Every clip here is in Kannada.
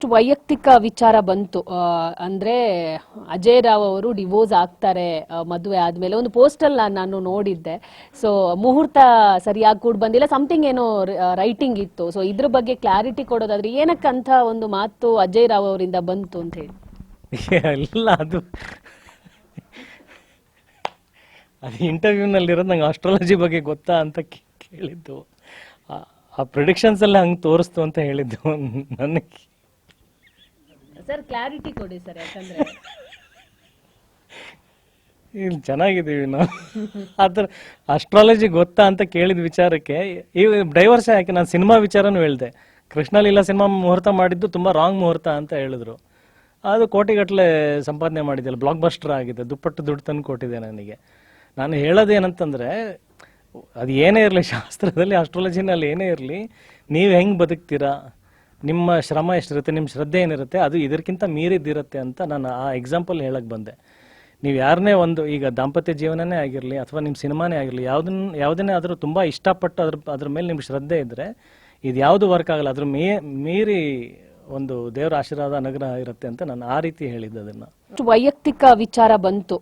ವೈಯಕ್ತಿಕ ವಿಚಾರ ಬಂತು ಅಂದ್ರೆ ಅಜಯ್ ರಾವ್ ಅವರು ಡಿವೋರ್ಸ್ ಆಗ್ತಾರೆ ಮದುವೆ ಆದ್ಮೇಲೆ ಒಂದು ಪೋಸ್ಟಲ್ ನಾನು ನೋಡಿದ್ದೆ. ಸೊ ಮುಹೂರ್ತ ಸರಿಯಾಗಿ ಕೂಡ ಬಂದಿಲ್ಲ, ಸಮಥಿಂಗ್ ಏನೋ ರೈಟಿಂಗ್ ಇತ್ತು. ಸೊ ಇದ್ರ ಬಗ್ಗೆ ಕ್ಲಾರಿಟಿ ಕೊಡೋದಾದ್ರೆ ಏನಕ್ಕಂತ ಒಂದು ಮಾತು ಅಜಯ್ ರಾವ್ ಅವರಿಂದ ಬಂತು ಅಂತ ಹೇಳಿ. ಇಲ್ಲ, ಅದು ಇಂಟರ್ವ್ಯೂನಲ್ಲಿರೋದು ನಂಗೆ ಆಸ್ಟ್ರಾಲಜಿ ಬಗ್ಗೆ ಗೊತ್ತಾ ಅಂತ ಕೇಳಿದ್ದು. ಆ ಪ್ರಿಡಿಕ್ಷನ್ಸ್ ಎಲ್ಲ ಹಂಗೆ ತೋರಿಸ್ತು ಅಂತ ಹೇಳಿದ್ದು ನನಗೆ. ಸರ್ ಕ್ಲಾರಿಟಿ ಕೊಡಿ ಸರ್, ಯಾಕಂದ್ರೆ ಇಲ್ಲಿ ಚೆನ್ನಾಗಿದ್ದೀವಿ ನಾವು. ಆತರ ಅಸ್ಟ್ರಾಲಜಿ ಗೊತ್ತಾ ಅಂತ ಕೇಳಿದ ವಿಚಾರಕ್ಕೆ ಈ ಡೈವರ್ಸ್ ಯಾಕೆ, ನಾನು ಸಿನಿಮಾ ವಿಚಾರನೂ ಹೇಳಿದೆ. ಕೃಷ್ಣಲೀಲಾ ಸಿನಿಮಾ ಮುಹೂರ್ತ ಮಾಡಿದ್ದು ತುಂಬ ರಾಂಗ್ ಮುಹೂರ್ತ ಅಂತ ಹೇಳಿದ್ರು. ಅದು ಕೋಟಿಗಟ್ಟಲೆ ಸಂಪಾದನೆ ಮಾಡಿದ್ದಿಲ್ಲ, ಬ್ಲಾಕ್ ಬಸ್ಟರ್ ಆಗಿದೆ, ದುಪ್ಪಟ್ಟು ದುಡ್ಡು ತಂದು ಕೊಟ್ಟಿದೆ ನನಗೆ. ನಾನು ಹೇಳೋದೇನಂತಂದರೆ, ಅದು ಏನೇ ಇರಲಿ, ಶಾಸ್ತ್ರದಲ್ಲಿ ಆಸ್ಟ್ರಾಲಜಿನಲ್ಲಿ ಏನೇ ಇರಲಿ, ನೀವು ಹೆಂಗೆ ಬದುಕ್ತೀರಾ, ನಿಮ್ಮ ಶ್ರಮ ಎಷ್ಟಿರುತ್ತೆ, ನಿಮ್ಮ ಶ್ರದ್ಧೆ ಏನಿರುತ್ತೆ, ಅದು ಇದಕ್ಕಿಂತ ಮೀರಿದ್ದಿರುತ್ತೆ ಅಂತ ನಾನು ಆ ಎಕ್ಸಾಂಪಲ್ ಹೇಳಕ್ಕೆ ಬಂದೆ. ನೀವು ಯಾರನ್ನೇ ಒಂದು, ಈಗ ದಾಂಪತ್ಯ ಜೀವನನೇ ಆಗಿರಲಿ ಅಥವಾ ನಿಮ್ಮ ಸಿನಿಮಾನೇ ಆಗಿರಲಿ, ಯಾವುದನ್ನೇ ಆದರೂ ತುಂಬ ಇಷ್ಟಪಟ್ಟು ಅದ್ರ ಮೇಲೆ ನಿಮ್ಗೆ ಶ್ರದ್ಧೆ ಇದ್ದರೆ ಇದು ಯಾವುದು ವರ್ಕ್ ಆಗಲ್ಲ. ಅದ್ರ ಮೀರಿ ಒಂದು ದೇವರ ಆಶೀರ್ವಾದ ಅನುಗ್ರಹ ಇರುತ್ತೆ ಅಂತ ನಾನು ಆ ರೀತಿ ಹೇಳಿದ್ದೆ ಅದನ್ನು. ವೈಯಕ್ತಿಕ ವಿಚಾರ ಬಂತು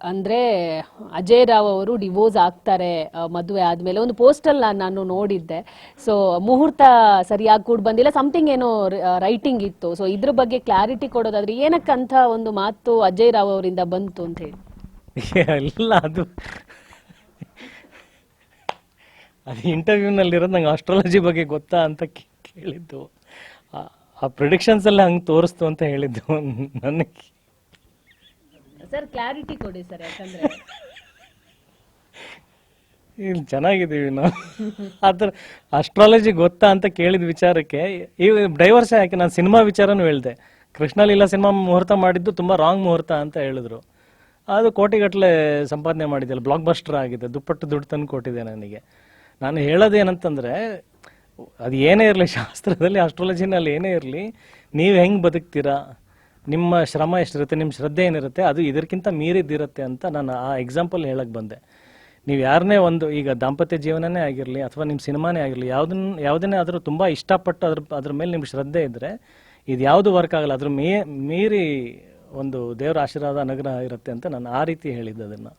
ಅಂದ್ರೆ ಅಜಯ್ ರಾವ್ ಅವರು ಡಿವೋರ್ಸ್ ಆಗ್ತಾರೆ ಮದುವೆ ಆದ್ಮೇಲೆ ಒಂದು ಪೋಸ್ಟಲ್ ನಾನು ನೋಡಿದ್ದೆ. ಸೊ ಮುಹೂರ್ತ ಸರಿಯಾಗಿ ಕೂಡ ಬಂದಿಲ್ಲ, ಸಮಥಿಂಗ್ ಏನೋ ರೈಟಿಂಗ್ ಇತ್ತು. ಸೊ ಇದ್ರ ಬಗ್ಗೆ ಕ್ಲಾರಿಟಿ ಕೊಡೋದಾದ್ರೆ ಏನಕ್ಕಂತ ಒಂದು ಮಾತು ಅಜಯ್ ರಾವ್ ಅವರಿಂದ ಬಂತು ಅಂತ ಹೇಳಿ. ಇಲ್ಲ, ಅದು ಇಂಟರ್ವ್ಯೂನಲ್ಲಿರೋದು ನಂಗೆ ಆಸ್ಟ್ರಾಲಜಿ ಬಗ್ಗೆ ಗೊತ್ತಾ ಅಂತ ಕೇಳಿದ್ದು. ಆ ಪ್ರಿಡಿಕ್ಷನ್ಸ್ ಎಲ್ಲ ಹಂಗೆ ತೋರಿಸ್ತು ಅಂತ ಹೇಳಿದ್ದು ನನಗೆ. ಸರ್ ಕ್ಲಾರಿಟಿ ಕೊಡಿ ಸರ್, ಯಾಕಂದ್ರೆ ಇಲ್ಲಿ ಚೆನ್ನಾಗಿದ್ದೀವಿ ನಾವು. ಆತರ ಅಸ್ಟ್ರಾಲಜಿ ಗೊತ್ತಾ ಅಂತ ಕೇಳಿದ ವಿಚಾರಕ್ಕೆ ಈ ಡೈವರ್ಸ್ ಯಾಕೆ, ನಾನು ಸಿನಿಮಾ ವಿಚಾರನೂ ಹೇಳಿದೆ. ಕೃಷ್ಣಲೀಲಾ ಸಿನಿಮಾ ಮುಹೂರ್ತ ಮಾಡಿದ್ದು ತುಂಬ ರಾಂಗ್ ಮುಹೂರ್ತ ಅಂತ ಹೇಳಿದ್ರು. ಅದು ಕೋಟಿಗಟ್ಟಲೆ ಸಂಪಾದನೆ ಮಾಡಿದ್ದಿಲ್ಲ, ಬ್ಲಾಕ್ ಬಸ್ಟರ್ ಆಗಿದೆ, ದುಪ್ಪಟ್ಟು ದುಡ್ಡು ತಂದು ಕೊಟ್ಟಿದೆ ನನಗೆ. ನಾನು ಹೇಳೋದೇನಂತಂದರೆ, ಅದು ಏನೇ ಇರಲಿ, ಶಾಸ್ತ್ರದಲ್ಲಿ ಆಸ್ಟ್ರಾಲಜಿನಲ್ಲಿ ಏನೇ ಇರಲಿ, ನೀವು ಹೆಂಗೆ ಬದುಕ್ತೀರಾ, ನಿಮ್ಮ ಶ್ರಮ ಎಷ್ಟಿರುತ್ತೆ, ನಿಮ್ಮ ಶ್ರದ್ಧೆ ಏನಿರುತ್ತೆ, ಅದು ಇದಕ್ಕಿಂತ ಮೀರಿದ್ದಿರುತ್ತೆ ಅಂತ ನಾನು ಆ ಎಕ್ಸಾಂಪಲ್ ಹೇಳಕ್ಕೆ ಬಂದೆ. ನೀವು ಯಾರನ್ನೇ ಒಂದು, ಈಗ ದಾಂಪತ್ಯ ಜೀವನನೇ ಆಗಿರಲಿ ಅಥವಾ ನಿಮ್ಮ ಸಿನಿಮಾನೇ ಆಗಿರಲಿ, ಯಾವುದನ್ನೇ ಆದರೂ ತುಂಬ ಇಷ್ಟಪಟ್ಟು ಅದ್ರ ಮೇಲೆ ನಿಮ್ಗೆ ಶ್ರದ್ಧೆ ಇದ್ದರೆ ಇದು ಯಾವುದು ವರ್ಕ್ ಆಗಲ್ಲ. ಅದ್ರ ಮೀರಿ ಒಂದು ದೇವರ ಆಶೀರ್ವಾದ ಅನುಗ್ರಹ ಇರುತ್ತೆ ಅಂತ ನಾನು ಆ ರೀತಿ ಹೇಳಿದ್ದೆ ಅದನ್ನು.